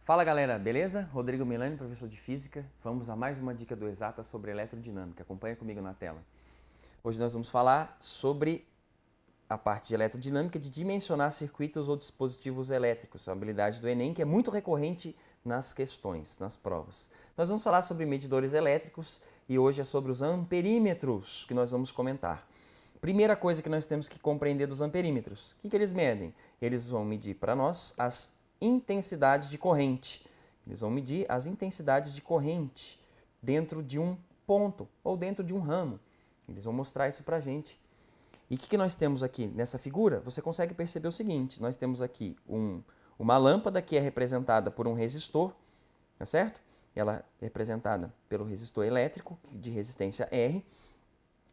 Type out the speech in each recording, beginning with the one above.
Fala galera, beleza? Rodrigo Milani, professor de Física. Vamos a mais uma dica do Exata sobre eletrodinâmica. Acompanha comigo na tela. Hoje nós vamos falar sobre a parte de eletrodinâmica de dimensionar circuitos ou dispositivos elétricos, a habilidade do Enem, que é muito recorrente nas questões, nas provas. Nós vamos falar sobre medidores elétricos e hoje é sobre os amperímetros que nós vamos comentar. Primeira coisa que nós temos que compreender dos amperímetros. O que eles medem? Eles vão medir para nós as intensidades de corrente. Eles vão medir as intensidades de corrente dentro de um ponto ou dentro de um ramo. Eles vão mostrar isso para a gente. E o que nós temos aqui nessa figura? Você consegue perceber o seguinte, nós temos aqui uma lâmpada que é representada por um resistor, tá certo? Ela é representada pelo resistor elétrico de resistência R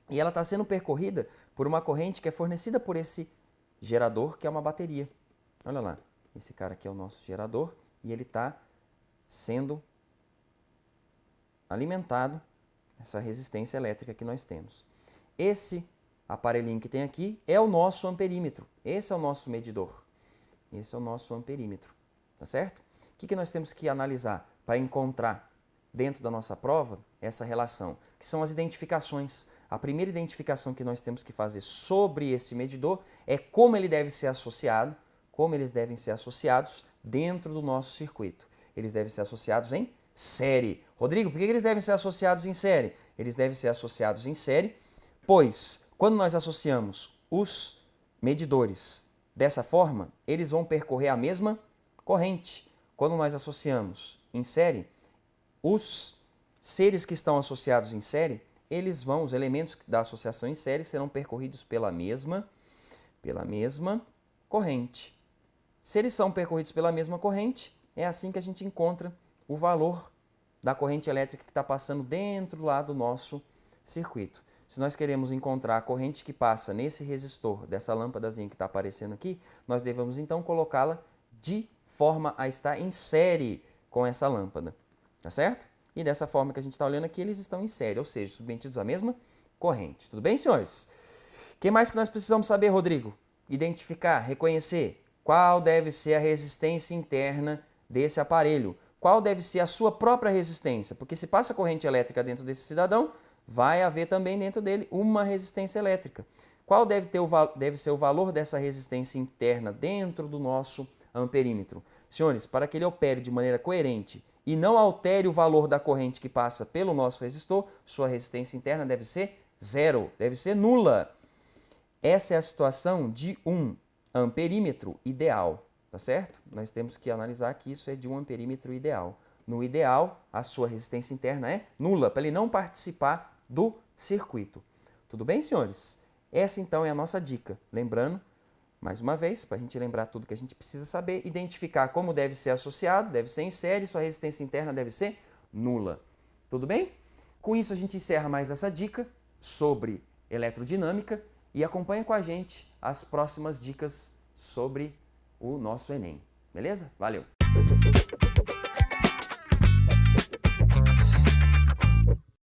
e ela está sendo percorrida por uma corrente que é fornecida por esse gerador, que é uma bateria. Olha lá, esse cara aqui é o nosso gerador e ele está sendo alimentado, essa resistência elétrica que nós temos. Esse aparelhinho que tem aqui é o nosso amperímetro. Esse é o nosso medidor. Esse é o nosso amperímetro. Tá certo? O que nós temos que analisar para encontrar dentro da nossa prova essa relação? Que são as identificações. A primeira identificação que nós temos que fazer sobre esse medidor é como ele deve ser associado, como eles devem ser associados dentro do nosso circuito. Eles devem ser associados em série. Rodrigo, por que eles devem ser associados em série? Eles devem ser associados em série, pois quando nós associamos os medidores dessa forma, eles vão percorrer a mesma corrente. Quando nós associamos em série, os seres que estão associados em série, os elementos da associação em série serão percorridos pela mesma corrente. Se eles são percorridos pela mesma corrente, é assim que a gente encontra o valor da corrente elétrica que está passando dentro lá do nosso circuito. Se nós queremos encontrar a corrente que passa nesse resistor, dessa lâmpadazinha que está aparecendo aqui, nós devemos então colocá-la de forma a estar em série com essa lâmpada, tá certo? E dessa forma que a gente está olhando aqui, eles estão em série, ou seja, submetidos à mesma corrente. Tudo bem, senhores? O que mais que nós precisamos saber, Rodrigo? Identificar, reconhecer qual deve ser a resistência interna desse aparelho, qual deve ser a sua própria resistência, porque se passa corrente elétrica dentro desse cidadão, vai haver também dentro dele uma resistência elétrica. Qual deve ser o valor dessa resistência interna dentro do nosso amperímetro? Senhores, para que ele opere de maneira coerente e não altere o valor da corrente que passa pelo nosso resistor, sua resistência interna deve ser zero, deve ser nula. Essa é a situação de um amperímetro ideal, tá certo? Nós temos que analisar que isso é de um amperímetro ideal. No ideal, a sua resistência interna é nula, para ele não participar do circuito. Tudo bem, senhores? Essa, então, é a nossa dica. Lembrando, mais uma vez, para a gente lembrar tudo que a gente precisa saber, identificar como deve ser associado, deve ser em série, sua resistência interna deve ser nula. Tudo bem? Com isso, a gente encerra mais essa dica sobre eletrodinâmica e acompanha com a gente as próximas dicas sobre o nosso Enem. Beleza? Valeu!